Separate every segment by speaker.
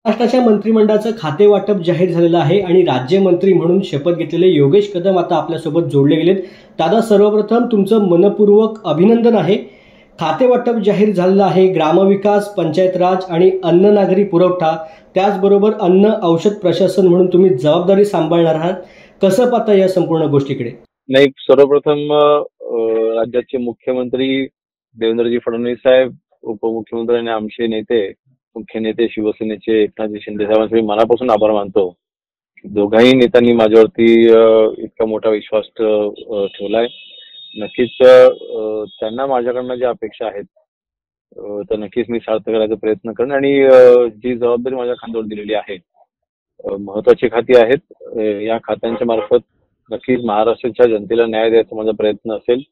Speaker 1: महाराष्ट्राच्या मंत्रिमंडळाचं खाते वाटप जाहीर झालेलं आहे आणि राज्यमंत्री म्हणून शपथ घेतलेले योगेश कदम आता आपल्यासोबत जोडले गेलेत। दादा, सर्वप्रथम तुमचं मनपूर्वक अभिनंदन आहे। खाते वाटप जाहीर झालेलं आहे। ग्रामविकास, पंचायत राज आणि अन्न नागरी पुरवठा, त्याचबरोबर अन्न औषध प्रशासन म्हणून तुम्ही जबाबदारी सांभाळणार आहात। कसं पाहता या संपूर्ण गोष्टीकडे?
Speaker 2: नाही, सर्वप्रथम राज्याचे मुख्यमंत्री देवेंद्रजी फडणवीस साहेब, उपमुख्यमंत्री आणि आमचे नेते, मुख्य नेते शिवसेनेचे एकनाथजी शिंदे साहेबांचे मनापासून आभार मानतो। दोघाही नेत्यांनी माझ्यावरती इतका मोठा विश्वास ठेवलाय। नक्कीच त्यांना माझ्याकडनं ज्या अपेक्षा आहेत तर नक्कीच मी सार्थ करायचा प्रयत्न करेन आणि जी जबाबदारी माझ्या खांद्यावर दिलेली आहे, महत्वाची खाती आहेत, या खात्यांच्या मार्फत नक्कीच महाराष्ट्राच्या जनतेला न्याय द्यायचा माझा प्रयत्न असेल।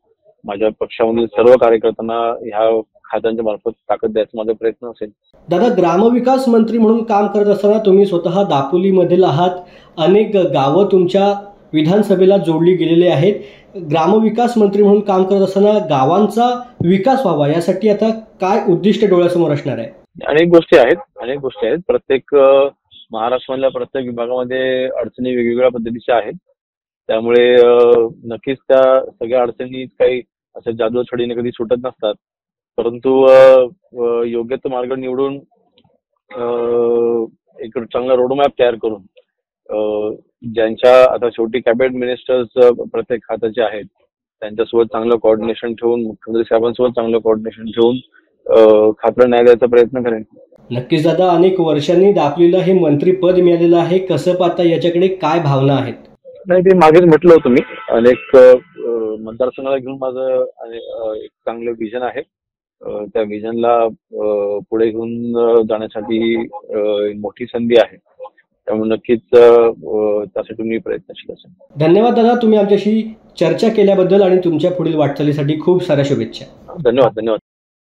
Speaker 2: माझ्या पक्षामधील सर्व कार्यकर्त्यांना ह्या खात्यांच्या मार्फत ताकद द्यायचा माझा प्रयत्न असेल।
Speaker 1: दादा, ग्रामविकास मंत्री म्हणून काम करत असताना तुम्ही स्वतः दापोलीमधील आहात। अनेक गावं तुमच्या विधानसभेला जोडली गेलेली आहेत। ग्रामविकास मंत्री म्हणून काम करत असताना गावांचा विकास व्हावा यासाठी आता काय उद्दिष्ट डोळ्यासमोर असणार आहे?
Speaker 2: अनेक गोष्टी आहेत। प्रत्येक महाराष्ट्रामधल्या प्रत्येक विभागामध्ये अडचणी वेगवेगळ्या पद्धतीच्या आहेत। त्यामुळे नक्कीच त्या सगळ्या अडचणी काही अशा जादूछडीने कधी सुटत नसतात, परंतु योग्य तो मार्ग निवडून एक चांगला रोडमॅप तयार करून ज्यांच्या आता शेवटी कॅबिनेट मिनिस्टर्स प्रत्येक खात्याचे आहेत त्यांच्यासोबत चांगलं कोऑर्डिनेशन ठेवून, मुख्यमंत्री साहेबांसोबत चांगलं कोऑर्डिनेशन ठेवून खात्याला न्याय द्यायचा प्रयत्न करेन।
Speaker 1: नक्कीच दादा, अनेक वर्षांनी दापोलीला हे मंत्रीपद मिळालेलं आहे। कसं पाहता, याच्याकडे काय भावना आहेत?
Speaker 2: नाही, ते मागेच म्हटलं होतं मी, अनेक मतदारसंघाला घेऊन माझं एक चांगलं विजन आहे। त्या विजनला पुढे घेऊन जाण्यासाठी मोठी संधी आहे, त्यामुळे नक्कीच त्यासाठी मी प्रयत्नशील असेल।
Speaker 1: धन्यवाद दादा, तुम्ही आमच्याशी चर्चा केल्याबद्दल आणि तुमच्या पुढील वाटचालीसाठी खूप साऱ्या शुभेच्छा।
Speaker 2: धन्यवाद।